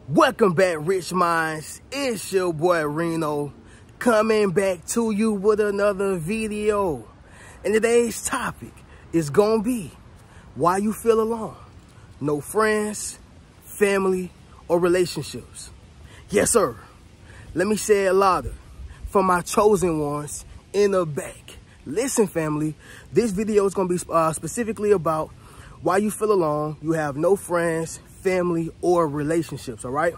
Welcome back, Rich Minds. It's your boy Reno coming back to you with another video. And today's topic is gonna be why you feel alone. No friends, family, or relationships. Yes, sir. Let me say it louder for my chosen ones in the back. Listen, family, this video is gonna be specifically about why you feel alone, you have no friends, family, or relationships, all right?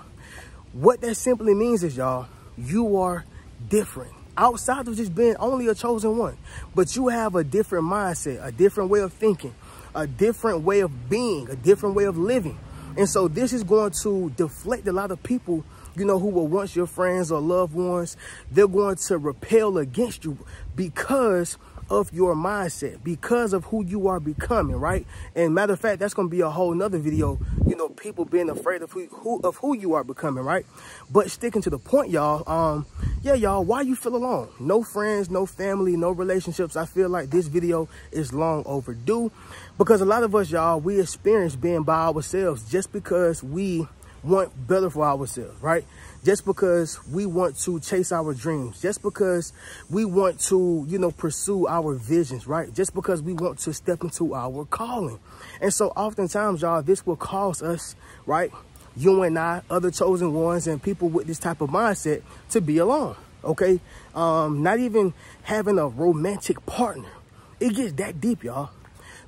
What that simply means is, y'all, you are different. Outside of just being only a chosen one, but you have a different mindset, a different way of thinking, a different way of being, a different way of living. And so this is going to deflect a lot of people, you know, who were once your friends or loved ones. They're going to repel against you because of your mindset, because of who you are becoming, right? And matter of fact, that's going to be a whole nother video, you know, people being afraid of who you are becoming, right? But sticking to the point, y'all, yeah, y'all, why you feel alone? No friends, no family, no relationships. I feel like this video is long overdue because a lot of us, y'all, we experience being by ourselves just because we want better for ourselves, right? Just because we want to chase our dreams, just because we want to, you know, pursue our visions, right? Just because we want to step into our calling. And so oftentimes, y'all, this will cause us, right? You and I, other chosen ones and people with this type of mindset to be alone, okay? Not even having a romantic partner. It gets that deep, y'all,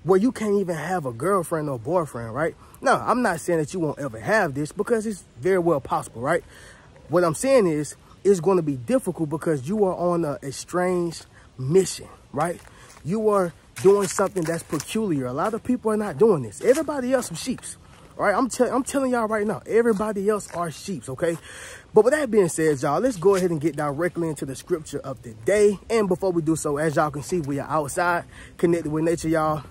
where you can't even have a girlfriend or boyfriend, right? Now, I'm not saying that you won't ever have this because it's very well possible, right? What I'm saying is it's going to be difficult because you are on a strange mission, right? You are doing something that's peculiar. A lot of people are not doing this. Everybody else are sheeps, all right? I'm telling y'all right now, everybody else are sheeps, okay? But with that being said, y'all, let's go ahead and get directly into the scripture of the day. And before we do so, as y'all can see, we are outside, connected with nature, y'all.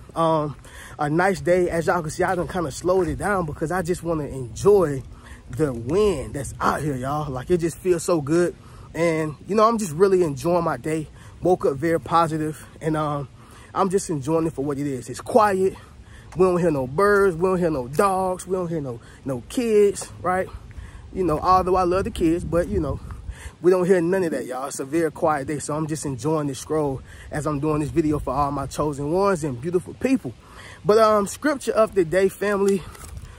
A nice day. As y'all can see, I done kind of slowed it down because I just want to enjoy the wind that's out here, y'all. Like, it just feels so good. And, you know, I'm just really enjoying my day. Woke up very positive, and I'm just enjoying it for what it is. It's quiet. We don't hear no birds. We don't hear no dogs. We don't hear no kids, right? You know, although I love the kids, but, you know, we don't hear none of that, y'all. It's a very quiet day, so I'm just enjoying this scroll as I'm doing this video for all my chosen ones and beautiful people. But scripture of the day, family,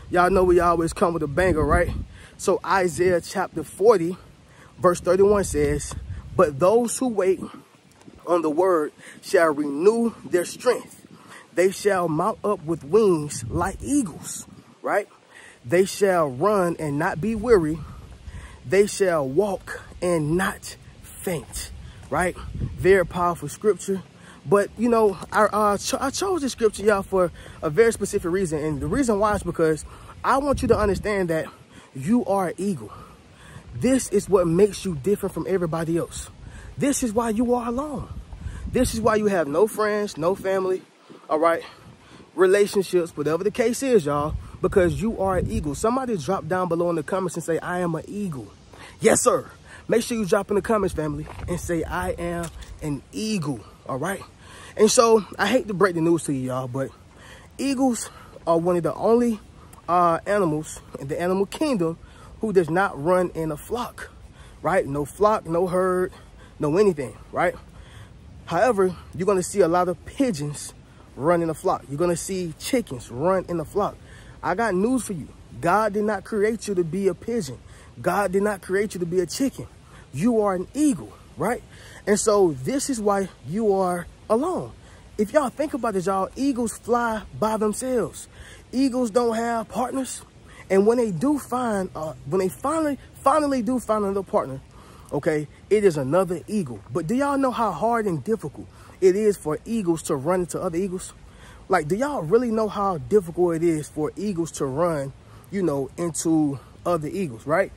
y'all know we always come with a banger, right? So Isaiah chapter 40, verse 31 says, "But those who wait on the word shall renew their strength. They shall mount up with wings like eagles," right? "They shall run and not be weary. They shall walk and not faint," right? Very powerful scripture. But, you know, I chose this scripture, y'all, for a very specific reason. And the reason why is because I want you to understand that you are an eagle. This is what makes you different from everybody else. This is why you are alone. This is why you have no friends, no family, all right? Relationships, whatever the case is, y'all, because you are an eagle. Somebody drop down below in the comments and say, "I am an eagle." Yes, sir. Make sure you drop in the comments, family, and say, "I am an eagle," all right? And so I hate to break the news to you, y'all, but eagles are one of the only animals in the animal kingdom who does not run in a flock, right? No flock, no herd, no anything, right? However, you're going to see a lot of pigeons run in a flock. You're going to see chickens run in a flock. I got news for you. God did not create you to be a pigeon. God did not create you to be a chicken. You are an eagle, right? And so this is why you are alone. If y'all think about it, y'all, eagles fly by themselves. Eagles don't have partners. And when they do find, when they finally do find another partner, okay, it is another eagle. But do y'all know how hard and difficult it is for eagles to run into other eagles? Like, do y'all really know how difficult it is for eagles to run, you know, into other eagles, right?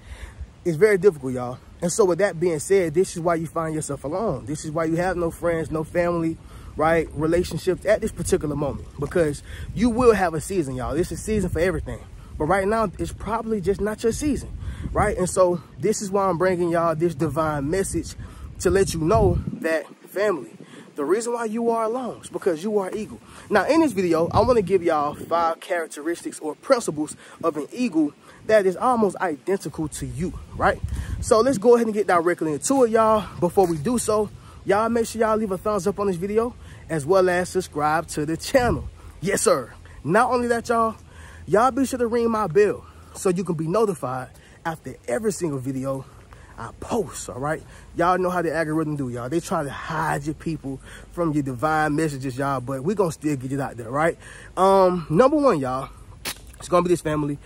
It's very difficult, y'all. And so with that being said, this is why you find yourself alone. This is why you have no friends, no family, right? Relationships at this particular moment, because you will have a season, y'all. This is a season for everything. But right now, it's probably just not your season, right? And so this is why I'm bringing y'all this divine message to let you know that, family, the reason why you are alone is because you are eagle. Now, in this video, I want to give y'all 5 characteristics or principles of an eagle that is almost identical to you, right? So let's go ahead and get directly into it, y'all. Before we do so, y'all make sure y'all leave a thumbs up on this video, as well as subscribe to the channel. Yes, sir. Not only that, y'all be sure to ring my bell so you can be notified after every single video I post, all right? Y'all know how the algorithm do, y'all. They try to hide your people from your divine messages, y'all, but we're going to still get it out there, right? Number one, y'all, it's going to be this, family.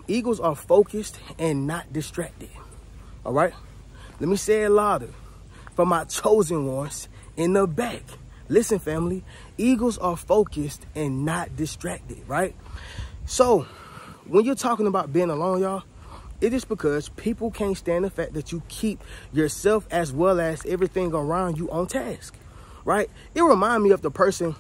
Eagles are focused and not distracted, all right? Let me say it louder for my chosen ones in the back. Listen, family, eagles are focused and not distracted, right? So when you're talking about being alone, y'all, it is because people can't stand the fact that you keep yourself as well as everything around you on task, right? It reminds me of the person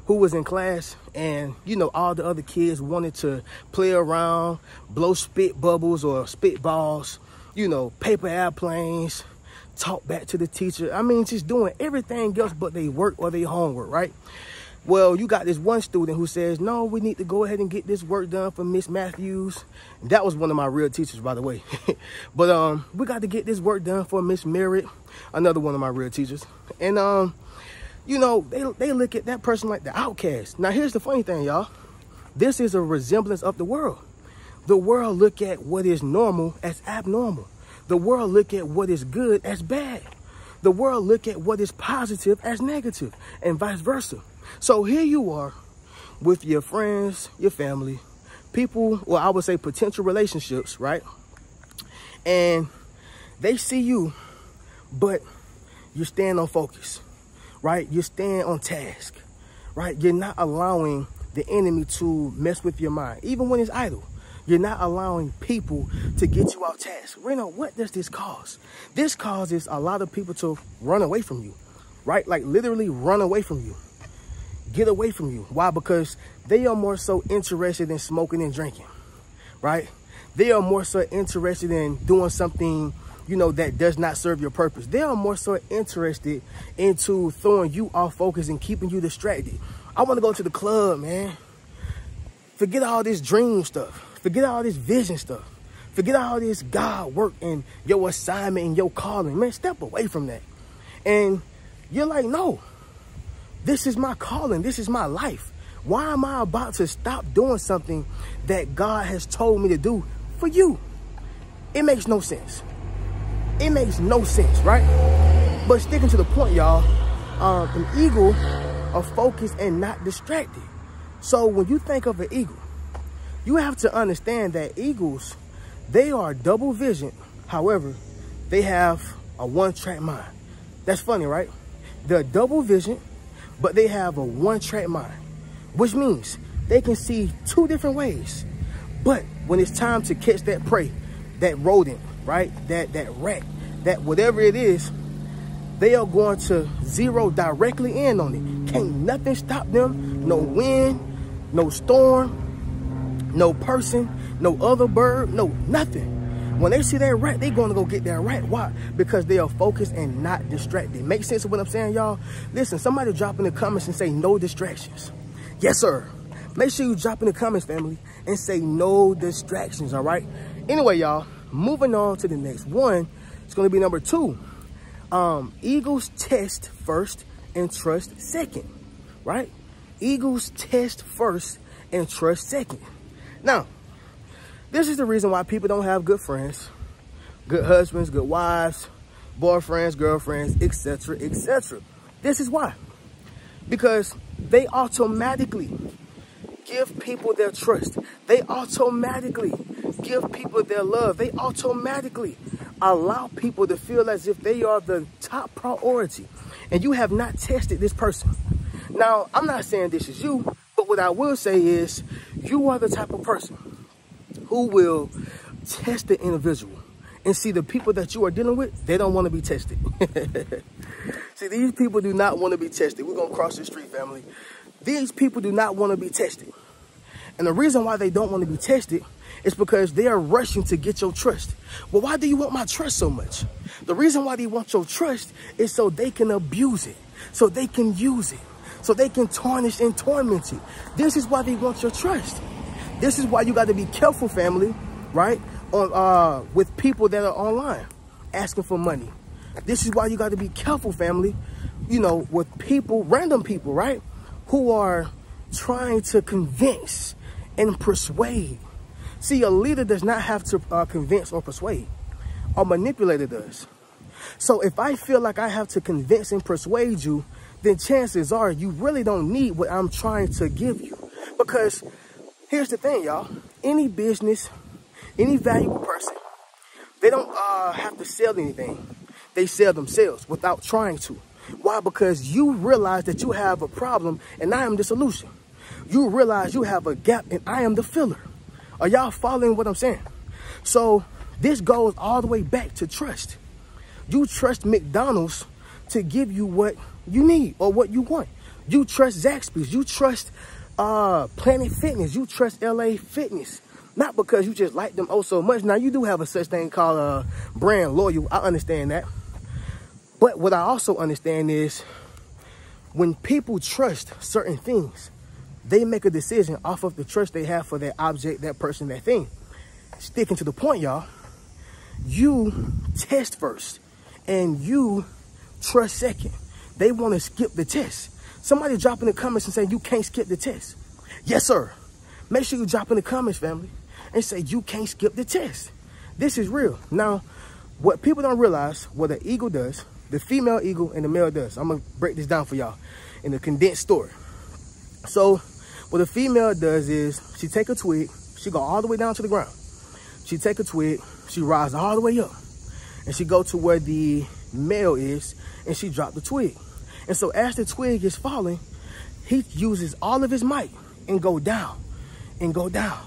who was in class and, you know, all the other kids wanted to play around, blow spit bubbles or spit balls, you know, paper airplanes, talk back to the teacher. I mean, just doing everything else but they work or their homework, right? Well, you got this one student who says, no, we need to go ahead and get this work done for Miss Matthews. That was one of my real teachers, by the way. But we got to get this work done for Miss Merritt, another one of my real teachers. And, you know, they look at that person like the outcast. Now, here's the funny thing, y'all. This is a resemblance of the world. The world look at what is normal as abnormal. The world look at what is good as bad. The world look at what is positive as negative, and vice versa. So here you are with your friends, your family, people, well, I would say potential relationships, right? And they see you, but you're staying on focus, right? You're staying on task, right? You're not allowing the enemy to mess with your mind, even when it's idle. You're not allowing people to get you off task. Reno, what does this cause? This causes a lot of people to run away from you, right? Like literally run away from you. Get away from you. Why? Because they are more so interested in smoking and drinking, right? They are more so interested in doing something, you know, that does not serve your purpose. They are more so interested into throwing you off focus and keeping you distracted. I want to go to the club, man. Forget all this dream stuff. Forget all this vision stuff. Forget all this God work and your assignment and your calling. Man, step away from that. And you're like, no, this is my calling. This is my life. Why am I about to stop doing something that God has told me to do for you? It makes no sense. It makes no sense, right? But sticking to the point, y'all, an eagle are focused and not distracted. So when you think of an eagle, you have to understand that eagles, they are double vision. However, they have a one-track mind. That's funny, right? They're double vision, but they have a one-track mind, which means they can see two different ways. But when it's time to catch that prey, that rodent, right? That rat, that whatever it is, they are going to zero directly in on it. Can't nothing stop them. No wind, no storm, no person, no other bird, no nothing. When they see that rat, they're going to go get that rat. Why? Because they are focused and not distracted. Make sense of what I'm saying, y'all? Listen, somebody drop in the comments and say no distractions. Yes, sir. Make sure you drop in the comments, family, and say no distractions, all right? Anyway, y'all, moving on to the next one. It's going to be number 2. Eagles test first and trust second, right? Eagles test first and trust second. Now, this is the reason why people don't have good friends, good husbands, good wives, boyfriends, girlfriends, etc., etc. This is why. Because they automatically give people their trust. They automatically give people their love. They automatically allow people to feel as if they are the top priority. And you have not tested this person. Now, I'm not saying this is you, but what I will say is you are the type of person who will test the individual and see the people that you are dealing with, they don't want to be tested. See, these people do not want to be tested. We're going to cross the street, family. These people do not want to be tested. And the reason why they don't want to be tested is because they are rushing to get your trust. Well, why do you want my trust so much? The reason why they want your trust is so they can abuse it, so they can use it, so they can tarnish and torment you. This is why they want your trust. This is why you got to be careful, family, right? With people that are online asking for money. This is why you got to be careful, family, you know, with people, random people, right? Who are trying to convince and persuade. See, a leader does not have to convince or persuade. A manipulator does. So if I feel like I have to convince and persuade you, then chances are you really don't need what I'm trying to give you. Because here's the thing, y'all. Any business, any valuable person, they don't have to sell anything. They sell themselves without trying to. Why? Because you realize that you have a problem and I am the solution. You realize you have a gap and I am the filler. Are y'all following what I'm saying? So this goes all the way back to trust. You trust McDonald's to give you what you need or what you want. You trust Zaxby's. You trust Planet Fitness. You trust LA Fitness. Not because you just like them oh so much. Now, you do have a such thing called brand loyal. I understand that. But what I also understand is when people trust certain things, they make a decision off of the trust they have for that object, that person, that thing. Sticking to the point, y'all, you test first and you trust second. They want to skip the test. Somebody drop in the comments and say, you can't skip the test. Yes, sir. Make sure you drop in the comments, family, and say, you can't skip the test. This is real. Now, what people don't realize, what the eagle does, the female eagle and the male does. I'm going to break this down for y'all in a condensed story. So what a female does is she take a twig, she go all the way down to the ground. She take a twig, she rises all the way up, and she go to where the male is, and she drop the twig. And so as the twig is falling, he uses all of his might and go down and go down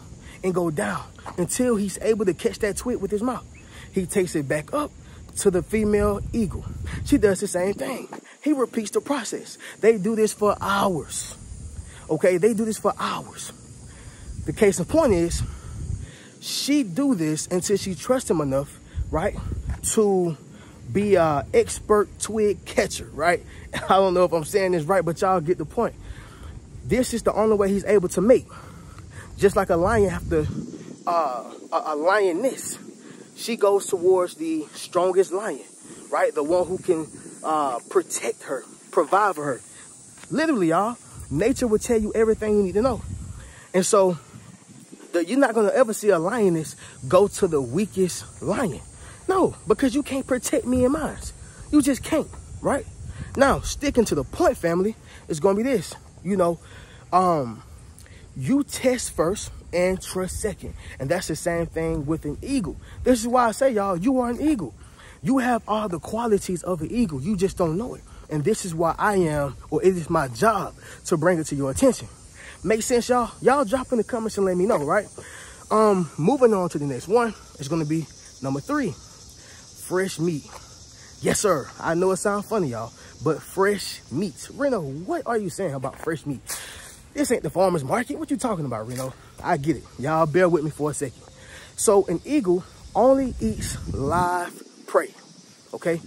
and go down until he's able to catch that twig with his mouth. He takes it back up to the female eagle. She does the same thing. He repeats the process. They do this for hours. Okay, they do this for hours. The case in point is, she do this until she trusts him enough, right, to be an expert twig catcher, right? I don't know if I'm saying this right, but y'all get the point. This is the only way he's able to mate. Just like a lion have to, a lioness, she goes towards the strongest lion, right? The one who can protect her, provide for her. Literally, y'all, nature will tell you everything you need to know. And so you're not going to ever see a lioness go to the weakest lion. No, because you can't protect me and mine. You just can't, right? Now, sticking to the point, family, it's going to be this. You know, you test first and trust second. And that's the same thing with an eagle. This is why I say, y'all, you are an eagle. You have all the qualities of an eagle. You just don't know it. And this is why I am, or it is my job to bring it to your attention. Make sense, y'all? Y'all drop in the comments and let me know, right? Moving on to the next one. It's going to be number 3. Fresh meat. Yes, sir. I know it sounds funny, y'all, but fresh meat. Reno, what are you saying about fresh meat? This ain't the farmer's market. What you talking about, Reno? I get it. Y'all bear with me for a second. So an eagle only eats live prey, okay?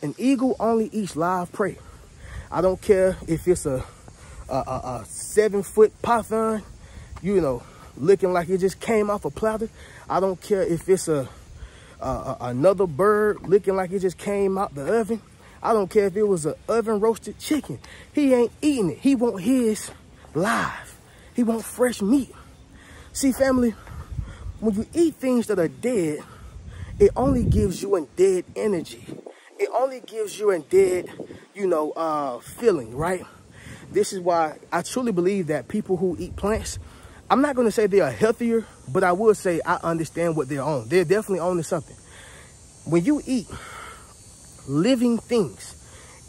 An eagle only eats live prey. I don't care if it's a 7-foot python, you know, looking like it just came off a platter. I don't care if it's another bird looking like it just came out the oven. I don't care if it was an oven roasted chicken. He ain't eating it. He want his live. He want fresh meat. See, family, when you eat things that are dead, it only gives you a dead energy. It only gives you a dead, you know, feeling, right? This is why I truly believe that people who eat plants, I'm not going to say they are healthier, but I will say I understand what they're on. They're definitely on to something. When you eat living things,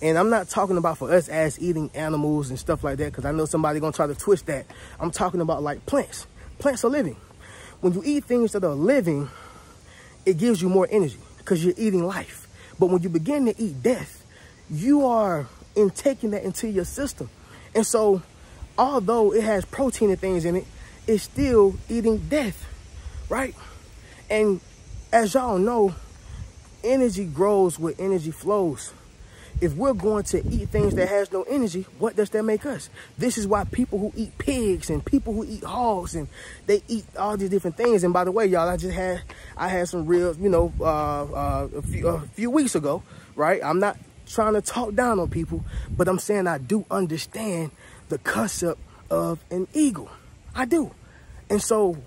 and I'm not talking about for us as eating animals and stuff like that, because I know somebody's going to try to twist that. I'm talking about like plants. Plants are living. When you eat things that are living, it gives you more energy because you're eating life. But when you begin to eat death, you are taking that into your system. And so, although it has protein and things in it, it's still eating death, right? And as y'all know, energy grows where energy flows. if we're going to eat things that has no energy, what does that make us? This is why people who eat pigs and people who eat hogs and they eat all these different things. And by the way, y'all, I had some real, you know, a few weeks ago, right? I'm not trying to talk down on people, but I'm saying I do understand the concept of an eagle. I do. And so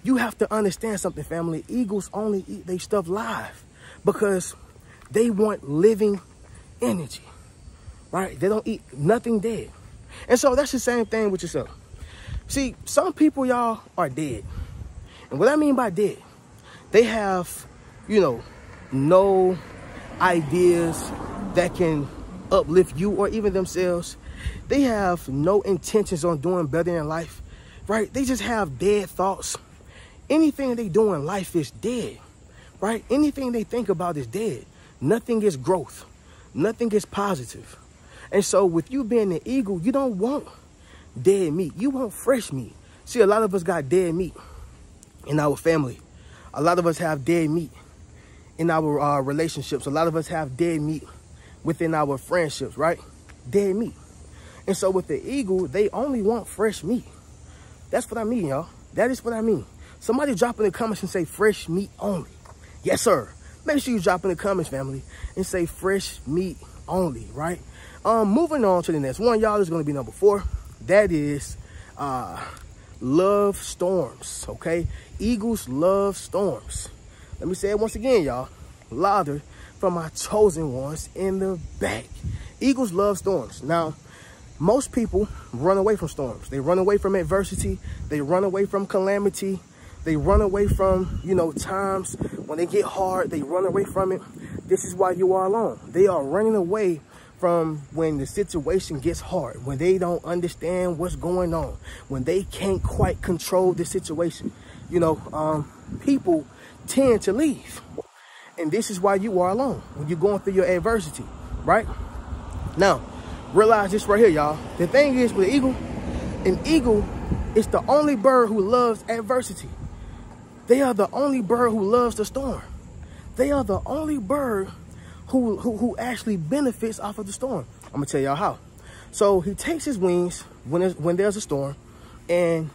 you have to understand something, family. Eagles only eat their stuff live because they want living energy, right? They don't eat nothing dead. And so that's the same thing with yourself. See, some people, y'all, are dead. And what I mean by dead, they have, you know, no ideas that can uplift you or even themselves. They have no intentions on doing better in life, right? They just have dead thoughts. Anything they do in life is dead, right? Anything they think about is dead. Nothing is growth. Nothing is positive. And so with you being an eagle, you don't want dead meat. You want fresh meat. See, a lot of us got dead meat in our family. A lot of us have dead meat in our relationships. A lot of us have dead meat within our friendships, right? Dead meat. And so with the eagle, they only want fresh meat. That's what I mean, y'all. That is what I mean. Somebody drop in the comments and say fresh meat only. Yes, sir. Make sure you drop in the comments, family, and say fresh meat only, right? Moving on to the next one, y'all, is going to be number 4. That is love storms, okay? Eagles love storms. Let me say it once again, y'all. Louder from my chosen ones in the back. Eagles love storms. Now, most people run away from storms. They run away from adversity. They run away from calamity. They run away from, you know, times when they get hard. They run away from it. This is why you are alone. They are running away from when the situation gets hard, when they don't understand what's going on, when they can't quite control the situation. You know, people tend to leave. And this is why you are alone, when you're going through your adversity, right? Now, realize this right here, y'all. The thing is with an eagle is the only bird who loves adversity. They are the only bird who loves the storm. They are the only bird who actually benefits off of the storm. I'm gonna tell y'all how. So he takes his wings when there's a storm, and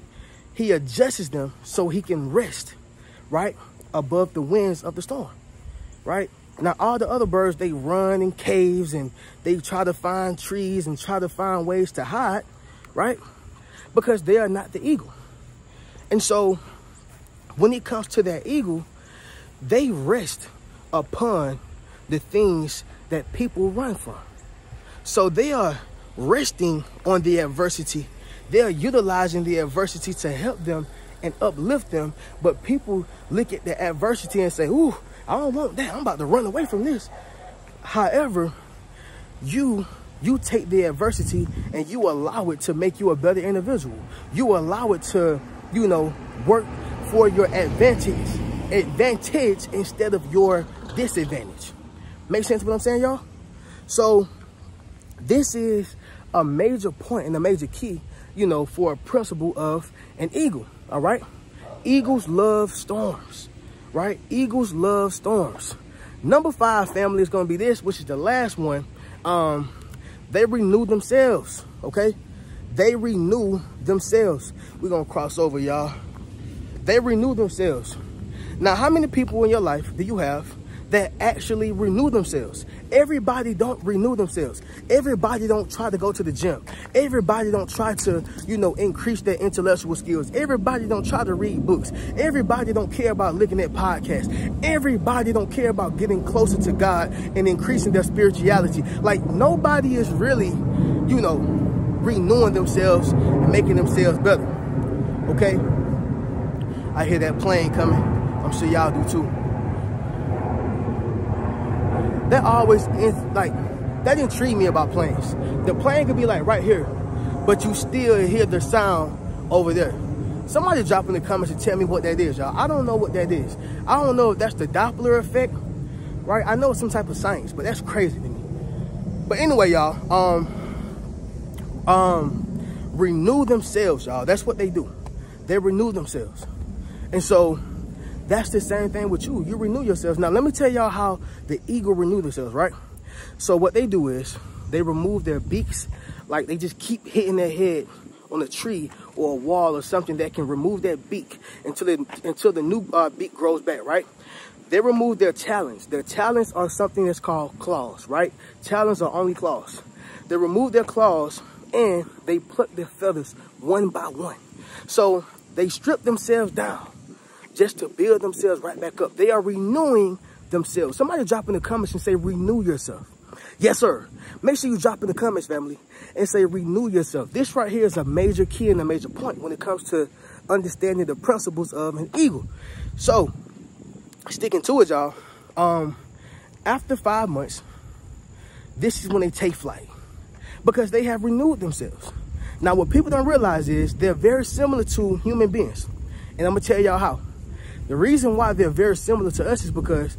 he adjusts them so he can rest, right, above the winds of the storm, right? Now, all the other birds, they run in caves and they try to find trees and try to find ways to hide, right? Because they are not the eagle. And so when it comes to that eagle, they rest upon the things that people run from. So they are resting on the adversity. They are utilizing the adversity to help them and uplift them. But people look at the adversity and say, ooh, I don't want that. I'm about to run away from this. However, you take the adversity and you allow it to make you a better individual. You allow it to, you know, work for your advantage instead of your disadvantage. Make sense what I'm saying, y'all? So this is a major point and a major key, you know, for a principle of an eagle, all right? Eagles love storms, right? Eagles love storms. Number 5, family, is going to be this, which is the last one. They renew themselves, okay? They renew themselves. We're going to cross over, y'all. They renew themselves. Now, how many people in your life do you have that actually renew themselves? Everybody don't renew themselves. Everybody don't try to go to the gym. Everybody don't try to, you know, increase their intellectual skills. Everybody don't try to read books. Everybody don't care about looking at podcasts. Everybody don't care about getting closer to God and increasing their spirituality. Like, nobody is really, you know, renewing themselves and making themselves better. Okay? I hear that plane coming. I'm sure y'all do too. That always, that intrigued me about planes. The plane could be like right here, but you still hear the sound over there. Somebody drop in the comments and tell me what that is, y'all. I don't know what that is. I don't know if that's the Doppler effect, right? I know it's some type of science, but that's crazy to me. But anyway, y'all, renew themselves, y'all. That's what they do. They renew themselves. And so that's the same thing with you. You renew yourselves. Now, let me tell y'all how the eagle renew themselves, right? So what they do is they remove their beaks, like they just keep hitting their head on a tree or a wall or something that can remove that beak until the new beak grows back, right? They remove their talons. Their talons are something that's called claws, right? Talons are only claws. They remove their claws and they pluck their feathers one by one. So they strip themselves down just to build themselves right back up. They are renewing themselves. Somebody drop in the comments and say, renew yourself. Yes, sir. Make sure you drop in the comments, family, and say renew yourself. This right here is a major key and a major point when it comes to understanding the principles of an eagle. So, sticking to it, y'all, after 5 months, this is when they take flight because they have renewed themselves. Now, what people don't realize is they're very similar to human beings, and I'm going to tell y'all how. The reason why they're very similar to us is because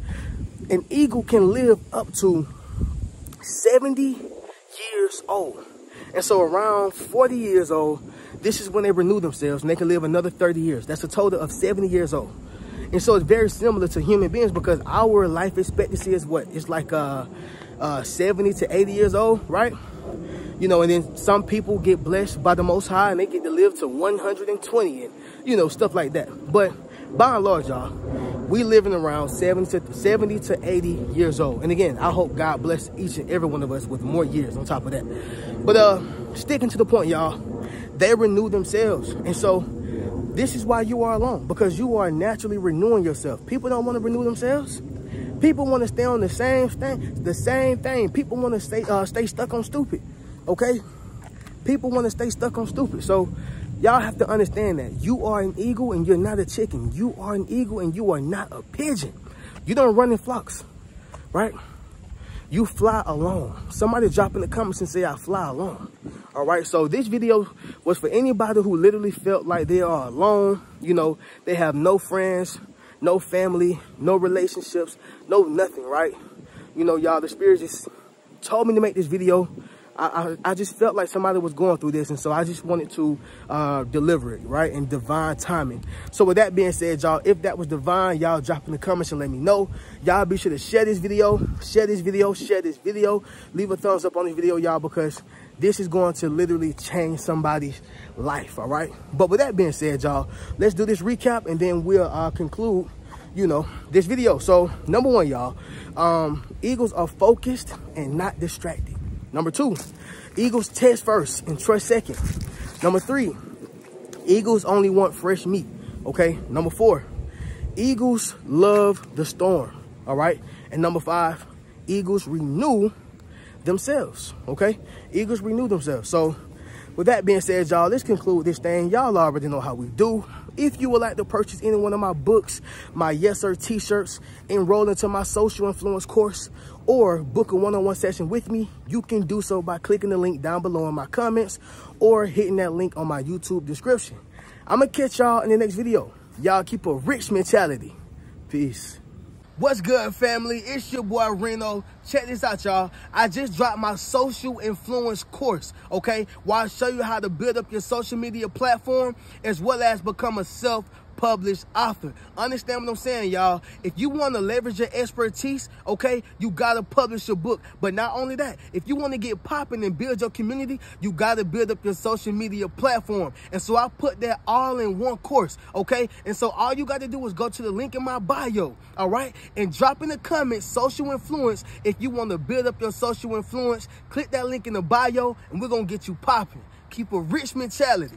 an eagle can live up to 70 years old. And so around 40 years old, this is when they renew themselves and they can live another 30 years. That's a total of 70 years old. And so it's very similar to human beings because our life expectancy is what? It's like 70 to 80 years old, right? You know, and then some people get blessed by the Most High and they get to live to 120 and, you know, stuff like that. But by and large, y'all, we living around 70 to 80 years old. And again, I hope God bless each and every one of us with more years on top of that. But sticking to the point, y'all, they renew themselves. And so this is why you are alone, because you are naturally renewing yourself. People don't want to renew themselves. People want to stay on the same thing. People want to stay stuck on stupid, okay? People want to stay stuck on stupid. So y'all have to understand that you are an eagle and you're not a chicken. You are an eagle and you are not a pigeon. You don't run in flocks, right? You fly alone. Somebody drop in the comments and say, I fly alone. All right, so this video was for anybody who literally felt like they are alone. You know, they have no friends, no family, no relationships, no nothing, right? You know, y'all, the Spirit just told me to make this video. I just felt like somebody was going through this, and so I just wanted to deliver it, right, in divine timing. So with that being said, y'all, if that was divine, y'all drop in the comments and let me know. Y'all be sure to share this video, leave a thumbs up on this video, y'all, because this is going to literally change somebody's life, all right? But with that being said, y'all, let's do this recap, and then we'll conclude, you know, this video. So number one, y'all, eagles are focused and not distracted. Number two, eagles test first and trust second. Number three, eagles only want fresh meat, okay? Number four, eagles love the storm, all right? And number five, eagles renew themselves, okay? Eagles renew themselves. So with that being said, y'all, let's conclude this thing. Y'all already know how we do. If you would like to purchase any one of my books, my Yes Sir t-shirts, enroll into my social influence course, or book a one-on-one session with me, you can do so by clicking the link down below in my comments or hitting that link on my YouTube description. I'm going to catch y'all in the next video. Y'all keep a rich mentality. Peace. What's good, family? It's your boy Reno. Check this out, y'all. I just dropped my social influence course, okay? Where I show you how to build up your social media platform as well as become a self-published author. Understand what I'm saying, y'all? If you want to leverage your expertise, okay, you got to publish your book. But not only that, if you want to get popping and build your community, you got to build up your social media platform. And so I put that all in one course, okay? And so all you got to do is go to the link in my bio, all right? And drop in the comments, social influence. If you want to build up your social influence, click that link in the bio and we're going to get you popping. Keep a rich mentality.